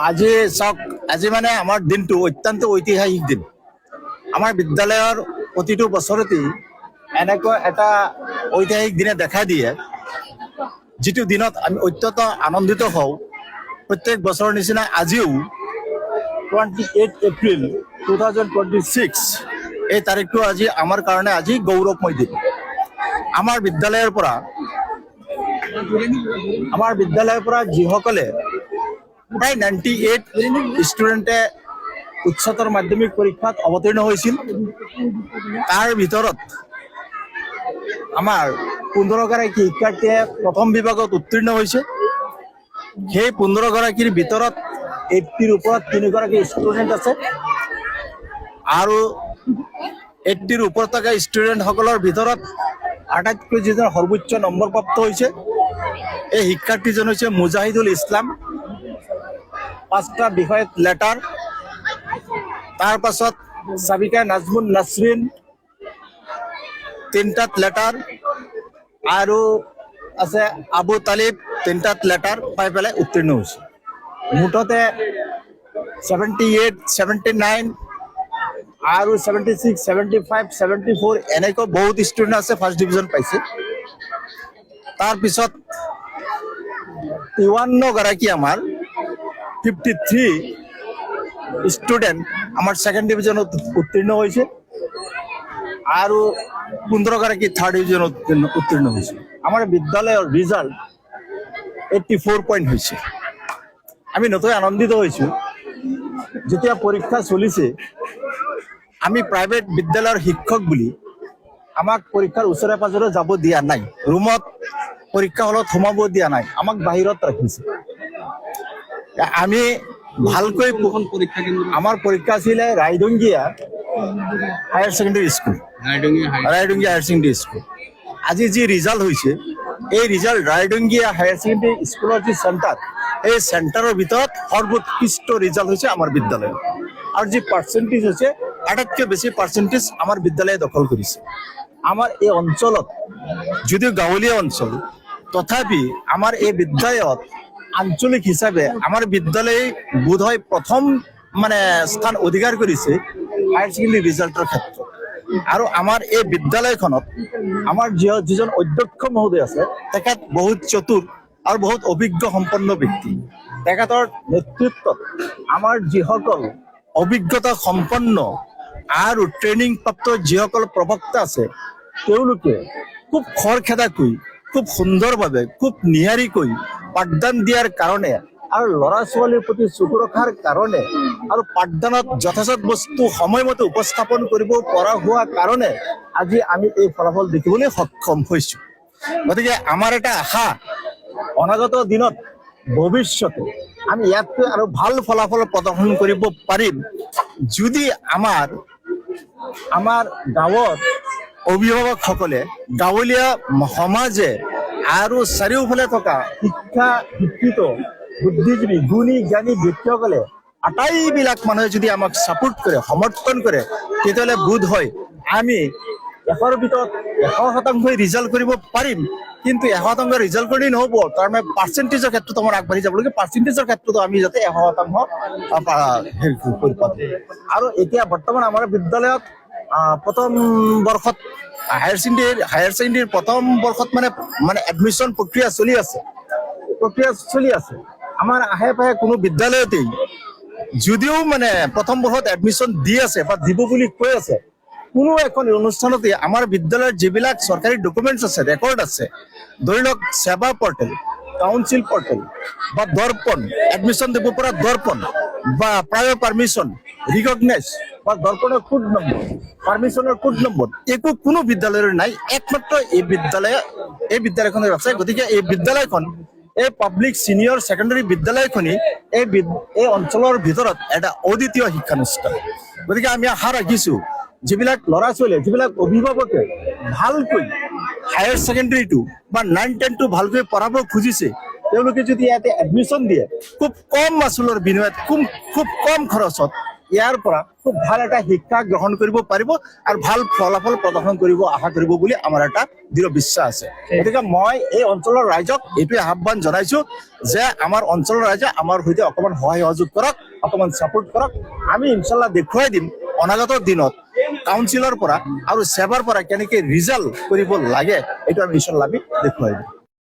আজি চাওক, আজি মানে আমাৰ দিনটো অত্যন্ত ঐতিহাসিক দিন। আমাৰ বিদ্যালয়ৰ প্ৰতিটো বছৰতেই এনেকুৱা এটা ঐতিহাসিক দিনে দেখা দিয়ে, যিটো দিনত আমি অত্যন্ত আনন্দিত হওঁ। প্ৰত্যেক বছৰৰ নিচিনা আজিও 28 এপ্ৰিল 2026 এই তাৰিখটো আজি আমাৰ কাৰণে আজি গৌৰৱময় দিন। আমাৰ বিদ্যালয়ৰ পৰা যিসকলে প্ৰায় 98 ষ্টুডেণ্টে উচ্চতৰ মাধ্যমিক পৰীক্ষাত অৱতীৰ্ণ হৈছিল, তাৰ ভিতৰত আমাৰ 15গৰাকী শিক্ষাৰ্থীয়ে প্ৰথম বিভাগত উত্তীৰ্ণ হৈছে। সেই 15গৰাকীৰ ভিতৰত 80ৰ ওপৰত 3গৰাকী ষ্টুডেণ্ট আছে, আৰু 80ৰ ওপৰত থকা ষ্টুডেণ্টসকলৰ ভিতৰত আটাইতকৈ যিজন সৰ্বোচ্চ নম্বৰপ্ৰাপ্ত হৈছে এই শিক্ষাৰ্থীজন হৈছে মুজাহিদুল ইছলাম। 5টা বিষয়ত লেটাৰ। তাৰ পাছত সাবিকা নাজমুন নাছৰিন 3টাত লেটাৰ, আৰু আছে আবু তালিব 3টাত লেটাৰ পাই পেলাই উত্তীৰ্ণ হৈছে। মুঠতে 78, 79 আৰু 76, 75, 74 এনেকৈ বহুত ষ্টুডেণ্ট আছে ফাৰ্ষ্ট ডিভিজন পাইছে। তাৰপিছত 53গৰাকী আমাৰ 53 ষ্টুডেণ্ট আমাৰ ছেকেণ্ড ডিভিজনত উত্তীৰ্ণ হৈছে, আৰু 15গৰাকী থাৰ্ড ডিভিজনত উত্তীৰ্ণ হৈছে। আমাৰ বিদ্যালয়ৰ ৰিজাল্ট 84 পইণ্ট হৈছে। আমি নথৈ আনন্দিত হৈছোঁ। যেতিয়া পৰীক্ষা চলিছে, আমি প্ৰাইভেট বিদ্যালয়ৰ শিক্ষক বুলি আমাক পৰীক্ষাৰ ওচৰে পাজৰে যাব দিয়া নাই, ৰুমত পৰীক্ষা হলত সোমাব দিয়া নাই, আমাক বাহিৰত ৰাখিছে। আমি ভালকৈ আমাৰ পৰীক্ষা আছিলে Raidongia higher secondary school, Raidongia higher secondary school. আজি যি ৰিজাল্ট হৈছে, এই ৰিজাল্ট ৰাইডংগীয়া হায়াৰ ছেকেণ্ডেৰী স্কুলৰ যি চেণ্টাৰ, এই চেণ্টাৰৰ ভিতৰত সৰ্বোৎকৃষ্ট ৰিজাল্ট হৈছে আমাৰ বিদ্যালয়ৰ। আৰু যি পাৰ্চেণ্টেজ হৈছে, আটাইতকৈ বেছি পাৰ্চেণ্টেজ আমাৰ বিদ্যালয়ে দখল কৰিছে। আমাৰ এই অঞ্চলত যদিও গাঁৱলীয়া অঞ্চল, তথাপি আমাৰ এই বিদ্যালয়ত আঞ্চলিক হিচাপে আমাৰ বিদ্যালয়ে বোধহয় প্ৰথম স্থান অধিকাৰ কৰিছে হায়াৰ ছেকেণ্ডেৰী ৰিজাল্টৰ ক্ষেত্ৰত। আৰু আমাৰ এই বিদ্যালয়খনত আমাৰ যিজন অধ্যক্ষ মহোদয় আছে, তেখেত বহুত চতুৰ আৰু বহুত অভিজ্ঞ সম্পন্ন ব্যক্তি। তেখেতৰ নেতৃত্বত আমাৰ যিসকল অভিজ্ঞতা সম্পন্ন আৰু ট্ৰেইনিং প্ৰাপ্ত যিসকল প্ৰবক্তা আছে, তেওঁলোকে খুব খৰখেদাকৈ, খুব সুন্দৰভাৱে, খুব নিয়াৰিকৈ পাঠদান দিয়াৰ কাৰণে আৰু ল'ৰা ছোৱালীৰ প্ৰতি চকু ৰখাৰ কাৰণে আৰু পাঠদানত যথাযথ বস্তু সময়মতে উপস্থাপন কৰিব পৰা হোৱা কাৰণে আজি আমি এই ফলাফল দেখিবলৈ সক্ষম হৈছোঁ। গতিকে আমাৰ এটা আশা, অনাগত দিনত ভৱিষ্যতে আমি ইয়াতকৈ আৰু ভাল ফলাফল প্ৰদৰ্শন কৰিব পাৰিম, যদি আমাৰ গাঁৱত অভিভাৱকসকলে, গাঁৱলীয়া সমাজে আৰু চাৰিওফালে থকা শিক্ষিত বুদ্ধিজীৱী গুণী জ্ঞানী ব্যক্তিসকলে আটাইবিলাক মানুহে যদি আমাক ছাপোৰ্ট কৰে, সমৰ্থন কৰে, তেতিয়াহ'লে বোধ হয় আমি 100ৰ ভিতৰত 100% ৰিজাল্ট কৰিব পাৰিম। কিন্তু 100% ৰিজাল্ট কৰি নহ'ব, তাৰমানে পাৰ্চেণ্টেজৰ ক্ষেত্ৰত আমাৰ আগবাঢ়ি যাব লাগে। পাৰ্চেণ্টেজৰ ক্ষেত্ৰতো আমি যাতে 100% কৰি পাওঁ। আৰু এতিয়া বৰ্তমান আমাৰ বিদ্যালয়ত প্ৰথম বৰ্ষত হায়াৰ ছেকেণ্ডেৰীৰ প্ৰথম বৰ্ষত এডমিশ্যন প্ৰক্ৰিয়া চলি আছে। আমাৰ আশে পাশে কোনো বিদ্যালয়তেই যদিও প্ৰথম বৰ্ষত এডমিশ্যন দি আছে বা দিব বুলি কৈ আছে, কোনো এখন অনুষ্ঠানতে আমাৰ বিদ্যালয়ৰ যিবিলাক চৰকাৰী ডকুমেণ্টছ আছে, ৰেকৰ্ড আছে, ধৰি লওক সেৱা পৰ্টেল, কাউন্সিল পৰ্টেল বা দৰ্পণ, এডমিশ্যন দিব পৰা দৰ্পণ বা প্ৰায়ৰ পাৰ্মিশ্যন, ৰিকগনাইজ বা দৰ্পণৰ কোড নম্বৰ, পাৰ্মিশ্যনৰ কোড নম্বৰ, একো কোনো বিদ্যালয়ৰ নাই। একমাত্ৰ এই বিদ্যালয়খনৰ আছে। গতিকে এই বিদ্যালয়খন, এই পাব্লিক চিনিয়ৰ ছেকেণ্ডেৰী বিদ্যালয়খনি এই অঞ্চলৰ ভিতৰত এটা অদ্বিতীয় শিক্ষানুষ্ঠান। গতিকে আমি আশা ৰাখিছোঁ, যিবিলাক ল'ৰা ছোৱালীয়ে, যিবিলাক অভিভাৱকে ভালকৈ হায়াৰ ছেকেণ্ডেৰীটো বা 9-10টো ভালকৈ পঢ়াব খুজিছে, তেওঁলোকে যদি ইয়াতে এডমিশ্যন দিয়ে, খুব কম মাচুলৰ বিনিময়ত, খুব কম খৰচত, ইয়াৰ পৰা খুব ভাল এটা শিক্ষা গ্ৰহণ কৰিব পাৰিব আৰু ভাল ফলাফল প্ৰদৰ্শন কৰিব আশা কৰিব বুলি আমাৰ এটা দৃঢ় বিশ্বাস আছে। গতিকে মই এই অঞ্চলৰ ৰাইজক এইটোৱে আহ্বান জনাইছো যে আমাৰ অঞ্চলৰ ৰাইজে আমাৰ সৈতে অকণমান সহায় সহযোগ কৰক, অকণমান ছাপোৰ্ট কৰক। আমি ইনশাল্লাহ দেখুৱাই দিম অনাগত দিনত কাউন্সিলৰ পৰা আৰু সেৱাৰ পৰা কেনেকৈ ৰিজাল্ট কৰিব লাগে, এইটো আমি ইনশাল্লাহ আমি দেখুৱাই দিম।